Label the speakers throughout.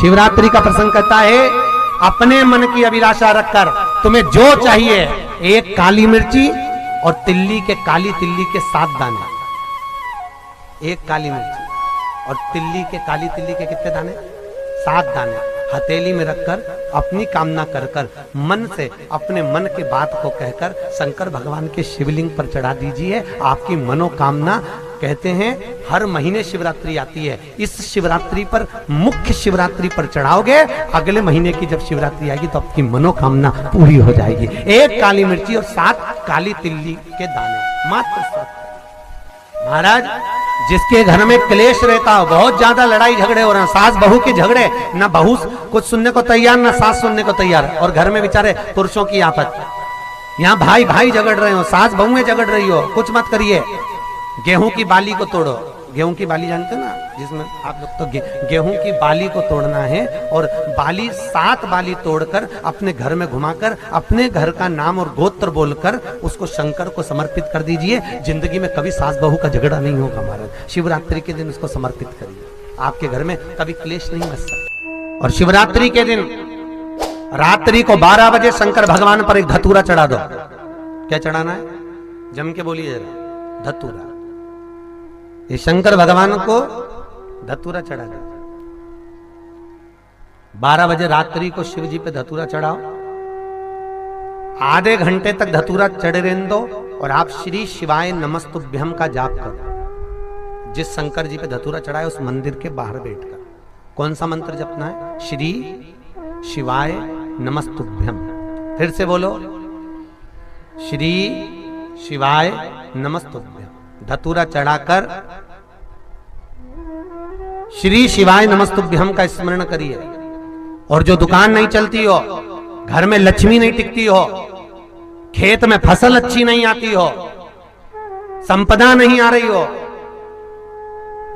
Speaker 1: शिवरात्रि का प्रसंग कहता है, अपने मन की अभिलाषा रखकर तुम्हें जो चाहिए, एक काली मिर्ची और काली तिल्ली के 7 दाने। एक काली मिर्ची और काली तिल्ली के कितने दाने? 7 दाने हथेली में रखकर अपनी कामना कर कर मन से अपने मन की बात को कहकर शंकर भगवान के शिवलिंग पर चढ़ा दीजिए। आपकी मनोकामना, कहते हैं हर महीने शिवरात्रि आती है, इस शिवरात्रि पर, मुख्य शिवरात्रि पर चढ़ाओगे, अगले महीने की जब शिवरात्रि आएगी तो आपकी मनोकामना पूरी हो जाएगी। एक काली मिर्ची और 7 काली तिल्ली के दाने, मात्र 7। महाराज, जिसके घर में क्लेश रहता हो, बहुत ज्यादा लड़ाई झगड़े हो रहे हैं, सास बहू के झगड़े, ना बहू कुछ सुनने को तैयार ना सास सुनने को तैयार, और घर में बेचारे पुरुषों की आफत, यहाँ भाई भाई झगड़ रहे हो, सास बहुएं झगड़ रही हो, कुछ मत करिए। गेहूं की बाली को तोड़ो। गेहूं की बाली जानते ना, जिसमें आप लोग तो गेहूं की बाली को तोड़ना है, और बाली 7 बाली तोड़कर अपने घर में घुमाकर अपने घर का नाम और गोत्र बोलकर उसको शंकर को समर्पित कर दीजिए। जिंदगी में कभी सास बहू का झगड़ा नहीं होगा महाराज। शिवरात्रि के दिन उसको समर्पित करिए, आपके घर में कभी क्लेश नहीं बच सकता। और शिवरात्रि के दिन रात्रि को 12 बजे शंकर भगवान पर एक धतूरा चढ़ा दो। क्या चढ़ाना है? जम के बोलिए जरा। धतूरा। ये शंकर भगवान को धतूरा चढ़ा दो। 12 बजे रात्रि को शिव जी पे धतूरा चढ़ाओ। आधे घंटे तक धतूरा चढ़े रहने दो और आप श्री शिवाय नमस्तुभ्यम का जाप करो। जिस शंकर जी पे धतूरा चढ़ाए उस मंदिर के बाहर बैठकर कौन सा मंत्र जपना है? श्री शिवाय नमस्तुभ्यम। फिर से बोलो, श्री शिवाय नमस्तुभ्यम। धतूरा चढ़ाकर श्री शिवाय नमस्तुभ्यम का स्मरण करिए। और जो दुकान नहीं चलती हो, घर में लक्ष्मी नहीं टिकती हो, खेत में फसल अच्छी नहीं आती हो, संपदा नहीं आ रही हो,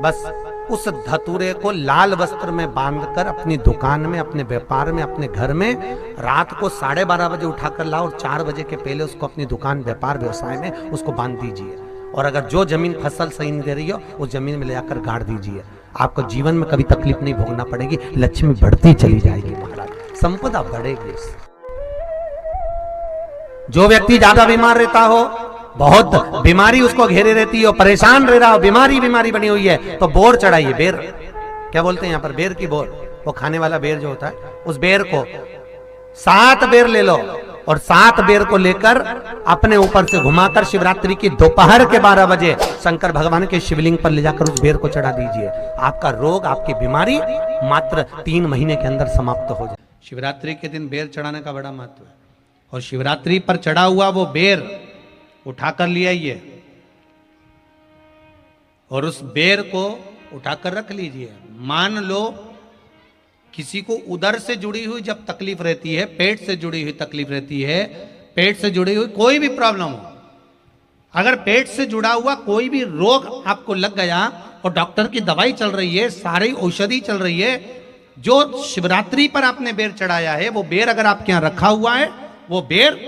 Speaker 1: बस उस धतूरे को लाल वस्त्र में बांधकर अपनी दुकान में, अपने व्यापार में, अपने घर में रात को 12:30 बजे उठाकर लाओ और 4 बजे के पहले उसको अपनी दुकान, व्यापार, व्यवसाय में उसको बांध दीजिए। और अगर जो जमीन फसल सही नहीं दे रही हो, उस जमीन में ले जाकर गाड़ दीजिए। आपको जीवन में कभी तकलीफ नहीं भोगना पड़ेगी, लक्ष्मी बढ़ती चली जाएगी महाराज, संपदा बढ़ेगी। जो व्यक्ति ज्यादा बीमार रहता हो, बहुत बीमारी उसको घेरे रहती हो, परेशान रह रहा हो, बीमारी बनी हुई है, तो बोर चढ़ाइए। बेर, क्या बोलते हैं यहाँ पर? बेर की बोर, वो खाने वाला बेर जो होता है, उस बेर को 7 बेर ले लो और 7 बेर को लेकर अपने ऊपर से घुमाकर शिवरात्रि की दोपहर के 12 बजे शंकर भगवान के शिवलिंग पर ले जाकर उस बेर को चढ़ा दीजिए। आपका रोग, आपकी बीमारी मात्र 3 महीने के अंदर समाप्त हो जाए। शिवरात्रि के दिन बेर चढ़ाने का बड़ा महत्व है। और शिवरात्रि पर चढ़ा हुआ वो बेर उठाकर ले आइए और उस बेर को उठाकर रख लीजिए। मान लो किसी को उदर से जुड़ी हुई जब तकलीफ रहती है, पेट से जुड़ी हुई तकलीफ रहती है, पेट से जुड़ी हुई कोई भी प्रॉब्लम हो, अगर पेट से जुड़ा हुआ कोई भी रोग आपको लग गया और डॉक्टर की दवाई चल रही है, सारी औषधि चल रही है, जो शिवरात्रि पर आपने बेर चढ़ाया है, वो बेर अगर आपके यहाँ रखा हुआ है, वो बेर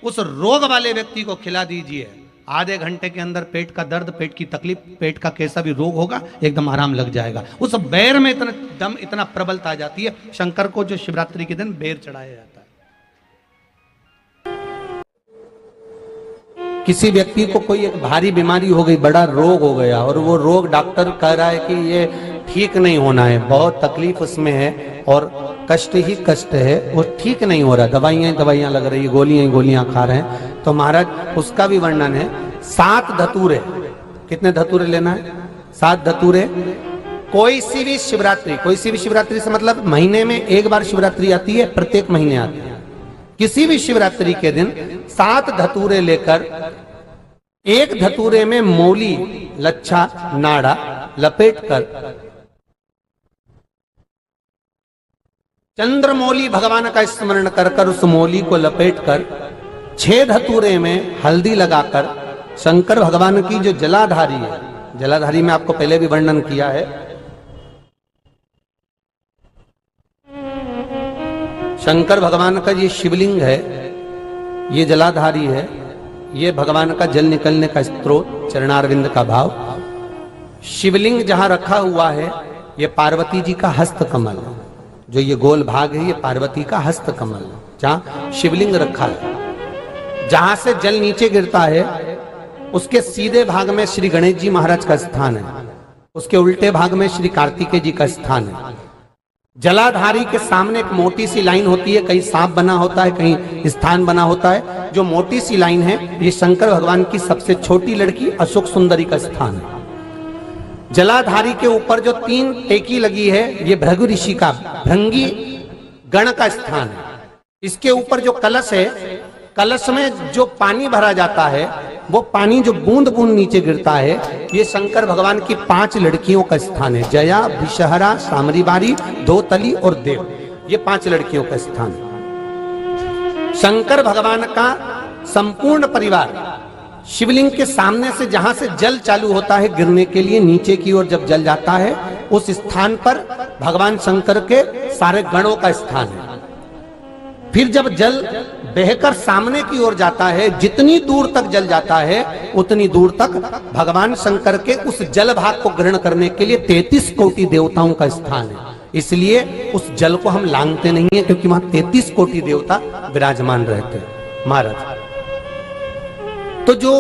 Speaker 1: उस रोग वाले व्यक्ति को खिला दीजिए। आधे घंटे के अंदर पेट का दर्द, पेट की तकलीफ, पेट का कैसा भी रोग होगा, एकदम आराम लग जाएगा। उस बेर में इतना प्रबलता आ जाती है शंकर को, जो शिवरात्रि के दिन बेर चढ़ाया जाता है। किसी व्यक्ति को कोई एक भारी बीमारी हो गई, बड़ा रोग हो गया, और वो रोग डॉक्टर कह रहा है कि ये ठीक नहीं होना है, बहुत तकलीफ उसमें है और कष्ट ही कष्ट है, वो ठीक नहीं हो रहा, दवाइयां लग रही, गोलियां खा रहे हैं, तो महाराज उसका भी वर्णन है। 7 धतूरे, कितने धतूरे लेना है? 7 धतूरे। कोई सी भी शिवरात्रि से मतलब महीने में एक बार शिवरात्रि आती है, प्रत्येक महीने आती है। किसी भी शिवरात्रि के दिन 7 धतूरे लेकर, एक धतूरे में मौली, लच्छा, नाड़ा लपेटकर चंद्रमौली भगवान का स्मरण कर उस मौली को लपेटकर 6 धतूरे में हल्दी लगाकर शंकर भगवान की जो जलाधारी है, जलाधारी में आपको पहले भी वर्णन किया है, शंकर भगवान का ये शिवलिंग है, ये जलाधारी है, ये भगवान का जल निकलने का स्त्रोत, चरणारविंद का भाव। शिवलिंग जहां रखा हुआ है, ये पार्वती जी का हस्त कमल है, जो ये गोल भाग है ये पार्वती का हस्त कमल है, जहां शिवलिंग रखा है। जहां से जल नीचे गिरता है उसके सीधे भाग में श्री गणेश जी महाराज का स्थान है, उसके उल्टे भाग में श्री कार्तिकेय जी का स्थान है। जलाधारी के सामने एक मोटी सी लाइन होती है, कहीं सांप बना होता है, कहीं स्थान बना होता है। जो मोटी सी लाइन है ये शंकर भगवान की सबसे छोटी लड़की अशोक सुंदरी का स्थान है। जलाधारी के ऊपर जो 3 टेकी लगी है ये भृगु ऋषि का भृंगी गण का स्थान है। इसके ऊपर जो कलश है, कलश में जो पानी भरा जाता है वो पानी जो बूंद बूंद नीचे गिरता है ये शंकर भगवान की 5 लड़कियों का स्थान है। जया, विषहरा, सामरीबारी, धोतली और देव, ये 5 लड़कियों का स्थान है। शंकर भगवान का संपूर्ण परिवार शिवलिंग के सामने से जहां से जल चालू होता है गिरने के लिए नीचे की ओर जब जल जाता है उस स्थान पर भगवान शंकर के सारे गणों का स्थान है। फिर जब जल बहकर सामने की ओर जाता है, जितनी दूर तक जल जाता है उतनी दूर तक भगवान शंकर के उस जल भाग को ग्रहण करने के लिए 33 कोटि देवताओं का स्थान है। इसलिए उस जल को हम लांघते नहीं है, क्योंकि वहां 33 कोटि देवता विराजमान रहते हैं महाराज। तो जो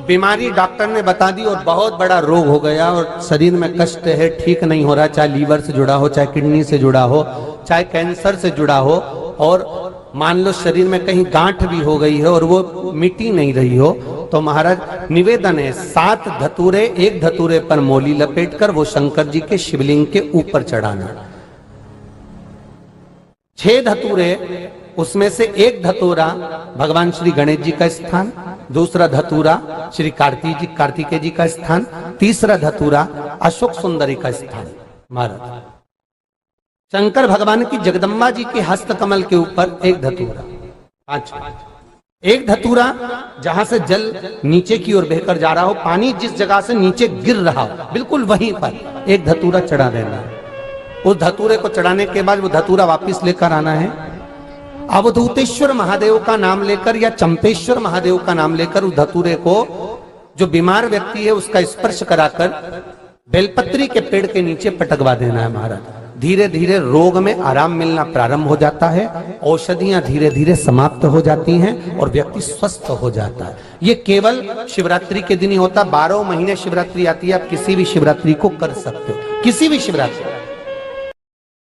Speaker 1: बीमारी डॉक्टर ने बता दी और बहुत बड़ा रोग हो गया और शरीर में कष्ट है, ठीक नहीं हो रहा, चाहे लीवर से जुड़ा हो, चाहे किडनी से जुड़ा हो, चाहे कैंसर से जुड़ा हो, और मान लो शरीर में कहीं गांठ भी हो गई है और वो मिटी नहीं रही हो, तो महाराज निवेदन है 7 धतूरे, एक धतूरे पर मोली लपेटकर वो शंकर जी के शिवलिंग के ऊपर चढ़ाना। 6 धतूरे, उसमें से एक धतूरा भगवान श्री गणेश जी का स्थान, दूसरा धतूरा श्री कार्तिकेय जी का स्थान, तीसरा धतूरा अशोक सुंदरी का स्थान। महाराज शंकर भगवान की जगदम्बा जी के हस्त कमल के ऊपर एक धतूरा, 5 एक धतूरा जहां से जल नीचे की ओर बहकर जा रहा हो, पानी जिस जगह से नीचे गिर रहा हो बिल्कुल वहीं पर एक धतूरा चढ़ा देना है। उस धतूरे को चढ़ाने के बाद वो धतूरा वापस लेकर आना है। अवधूतेश्वर महादेव का नाम लेकर या चंपेश्वर महादेव का नाम लेकर उस धतूरे को जो बीमार व्यक्ति है उसका स्पर्श कराकर बेलपत्री के पेड़ के नीचे पटकवा देना है महाराज। धीरे धीरे रोग में आराम मिलना प्रारंभ हो जाता है, औषधियां धीरे धीरे समाप्त हो जाती हैं और व्यक्ति स्वस्थ हो जाता है। ये केवल शिवरात्रि के दिन ही होता, 12 महीने शिवरात्रि आती है, आप किसी भी शिवरात्रि को कर सकते हो, किसी भी शिवरात्रि।